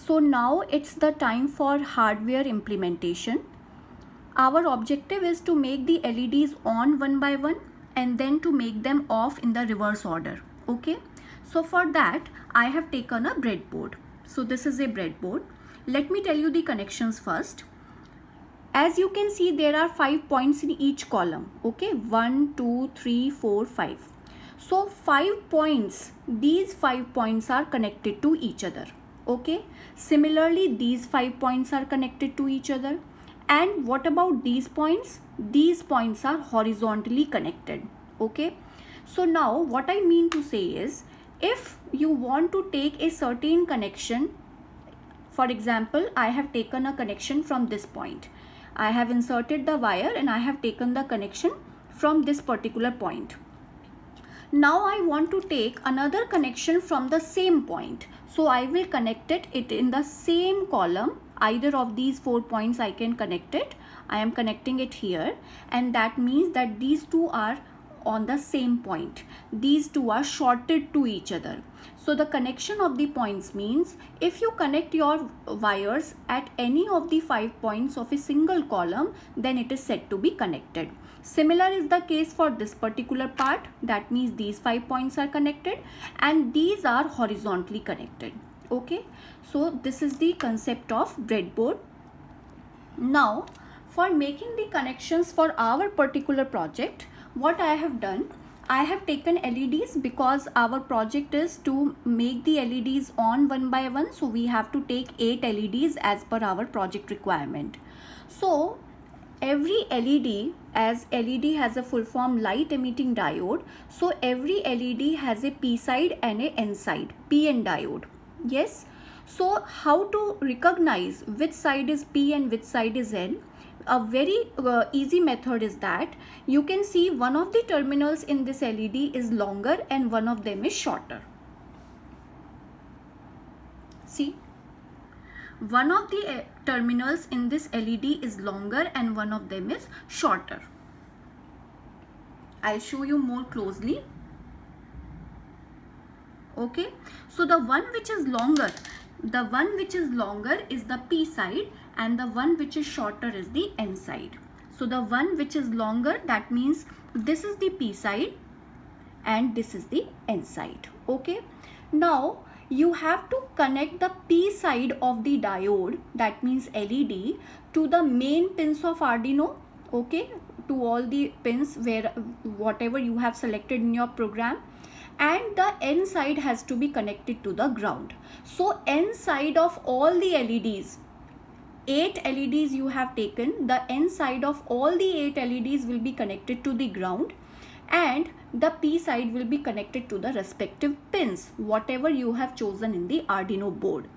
So now it's the time for hardware implementation. Our objective is to make the LEDs on one by one and then to make them off in the reverse order. Okay, so for that I have taken a breadboard. So this is a breadboard. Let me tell you the connections first. As you can see, there are 5 points in each column. Okay, 1, 2, 3, 4, 5. So 5 points, these 5 points are connected to each other. Okay, similarly these 5 points are connected to each other. And what about these points? These points are horizontally connected. Okay, so now what I mean to say is, if you want to take a certain connection, for example, I have taken a connection from this point. I have inserted the wire and I have taken the connection from this particular point. Now I want to take another connection from the same point. So I will connect it in the same column. Either of these 4 points I can connect it. I am connecting it here, and that means that these two are on the same point. These two are shorted to each other. So the connection of the points means if you connect your wires at any of the 5 points of a single column, then it is said to be connected. Similar is the case for this particular part. That means these 5 points are connected and these are horizontally connected. Okay, so this is the concept of breadboard. Now for making the connections for our particular project, what I have done, I have taken LEDs because our project is to make the LEDs on one by one. So we have to take 8 LEDs as per our project requirement. So every LED, as LED has a full form light emitting diode, so every LED has a P side and a N side, PN diode. Yes. So how to recognize which side is P and which side is N? A very easy method is that you can see one of the terminals in this LED is longer and one of them is shorter. See, one of the terminals in this LED is longer and one of them is shorter. I'll show you more closely. Okay, so the one which is longer, is the P side and the one which is shorter is the N side. So the one which is longer, that means this is the P side and this is the N side. Okay, now you have to connect the P side of the diode, that means LED, to the main pins of Arduino. Okay, to all the pins where whatever you have selected in your program, and the N side has to be connected to the ground. So N side of all the LEDs, 8 LEDs you have taken, the N side of all the 8 LEDs will be connected to the ground and the P side will be connected to the respective pins, whatever you have chosen in the Arduino board.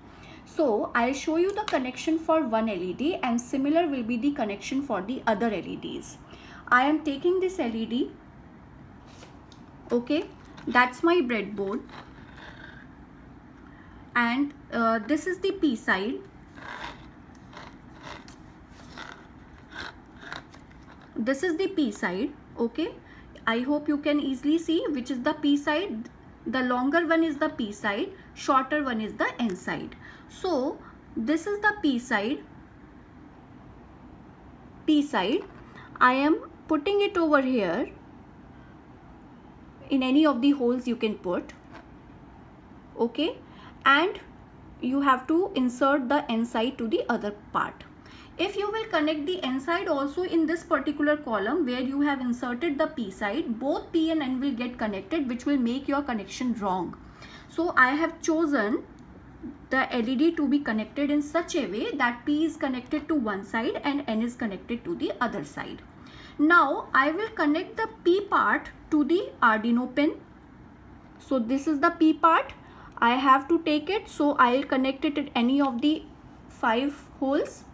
So I'll show you the connection for one LED and similar will be the connection for the other LEDs. I am taking this LED. Okay, that's my breadboard, and this is the P side. This is the P side. Okay, I hope you can easily see which is the P side. The longer one is the P side, shorter one is the N side. So this is the P side. I am putting it over here. In any of the holes you can put. Okay, and you have to insert the N side to the other part. If you will connect the N side also in this particular column where you have inserted the P side, both P and N will get connected, which will make your connection wrong. So I have chosen the LED to be connected in such a way that P is connected to one side and N is connected to the other side. Now I will connect the P part to the Arduino pin. So this is the P part. I have to take it. So I will connect it at any of the 5 holes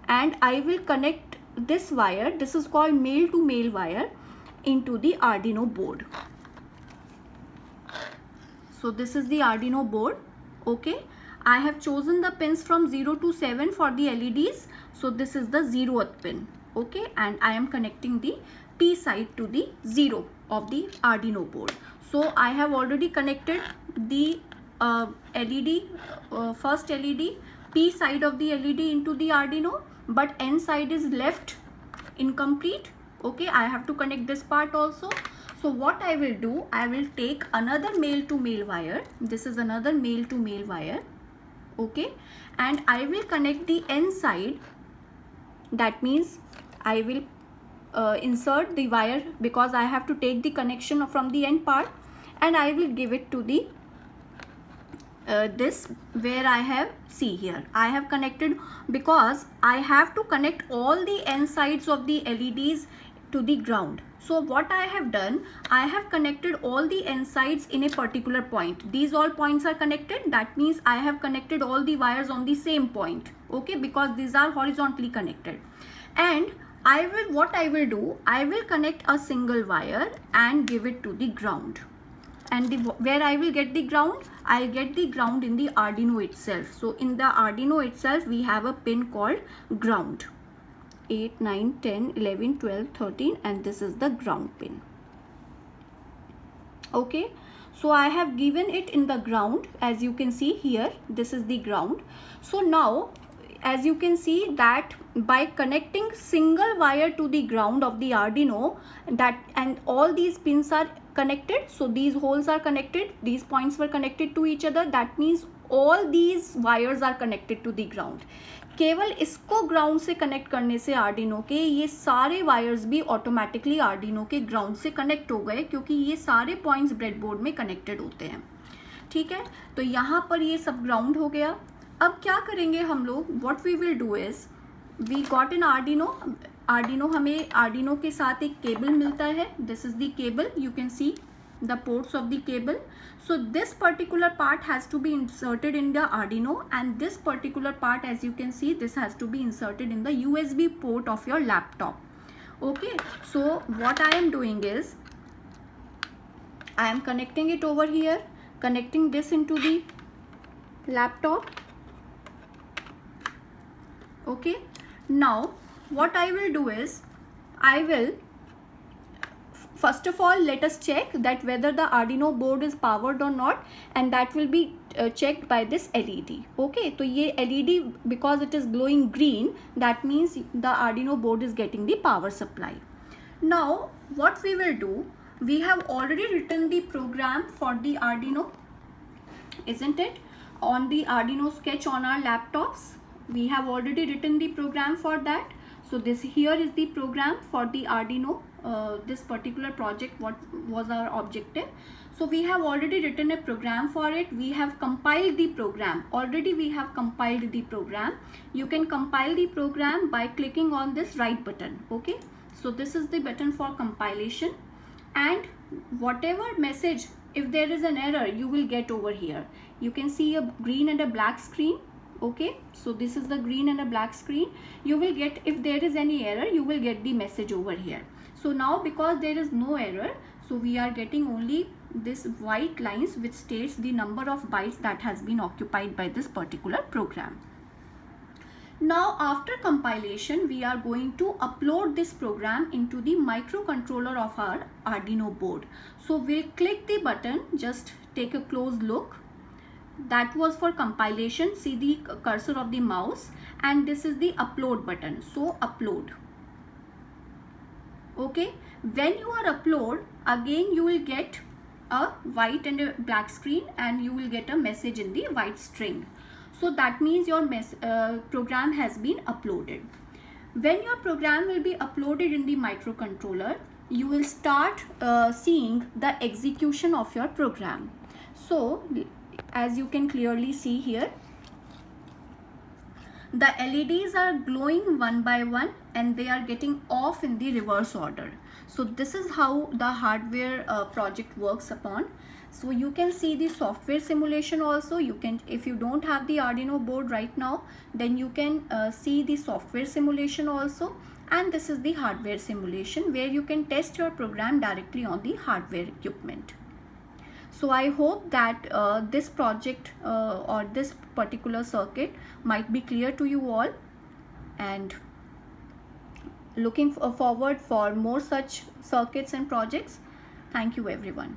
and I will connect this wire. This is called male to male wire into the Arduino board. So this is the Arduino board. Okay, I have chosen the pins from 0 to 7 for the LEDs. So this is the 0th pin. Okay, and I am connecting the P side to the 0 of the Arduino board. So I have already connected the LED, first LED P side of the LED into the Arduino, but N side is left incomplete. Okay, I have to connect this part also. So what I will do, I will take another male to male wire. This is another male to male wire. Okay, and I will connect the N side. That means I will insert the wire, because I have to take the connection from the end part, and I will give it to the this where I have, see here I have connected, because I have to connect all the N sides of the LEDs to the ground. So what I have done, I have connected all the N sides in a particular point. These all points are connected. That means I have connected all the wires on the same point. Okay, because these are horizontally connected. And what I will do, I will connect a single wire and give it to the ground. And where I will get the ground, I'll get the ground in the Arduino itself. So in the Arduino itself, we have a pin called ground. 8, 9, 10, 11, 12, 13, and this is the ground pin. Okay, so I have given it in the ground. As you can see here, this is the ground. So now, as you can see that by connecting single wire to the ground of the Arduino, and all these pins are connected, so these holes are connected, these points were connected to each other. That means all these wires are connected to the ground. केवल इसको ground से connect करने से Arduino के ये सारे wires भी automatically Arduino के ग्राउंड से कनेक्ट हो गए, क्योंकि ये सारे पॉइंट्स ब्रेडबोर्ड में कनेक्टेड होते हैं. ठीक है, तो यहाँ पर ये सब ग्राउंड हो गया. अब क्या करेंगे हम लोग, what we will do is, we got an Arduino, हमें आर्डिनो के साथ एक केबल मिलता है. This is the cable, you can see the ports of the cable. So this particular part has to be inserted in the Arduino, and this particular part, as you can see, this has to be inserted in the USB port of your laptop. Okay, so what I am doing is I am connecting it over here, connecting this into the laptop. Okay, now what I will do is I will, first of all, let us check that whether the Arduino board is powered or not, and that will be checked by this LED. Okay, so ये LED, because it is glowing green, that means the Arduino board is getting the power supply. Now what we will do, we have already written the program for the Arduino, isn't it? On the Arduino sketch on our laptops, we have already written the program for that. So this here is the program for the Arduino. This particular project, what was our objective. So we have already written a program for it. We have compiled the program. Already we have compiled the program. You can compile the program by clicking on this right button. Okay, so this is the button for compilation, and whatever message, if there is an error, you will get over here. You can see a green and a black screen. Okay, so this is the green and a black screen. You will get, if there is any error, you will get the message over here. So now, because there is no error, so we are getting only this white lines which states the number of bytes that has been occupied by this particular program. Now after compilation, we are going to upload this program into the microcontroller of our Arduino board. So we'll click the button, just take a close look. That was for compilation. See the cursor of the mouse, and this is the upload button. So upload. Okay, when you are upload, again you will get a white and a black screen, and you will get a message in the white string. So that means your program has been uploaded. When your program will be uploaded in the microcontroller, you will start seeing the execution of your program. So as you can clearly see here, the LEDs are glowing one by one, and they are getting off in the reverse order. So this is how the hardware project works upon. So you can see the software simulation also. You can, if you don't have the Arduino board right now, then you can see the software simulation also. And this is the hardware simulation, where you can test your program directly on the hardware equipment. So I hope that this project or this particular circuit might be clear to you all, and looking forward for more such circuits and projects. Thank you everyone.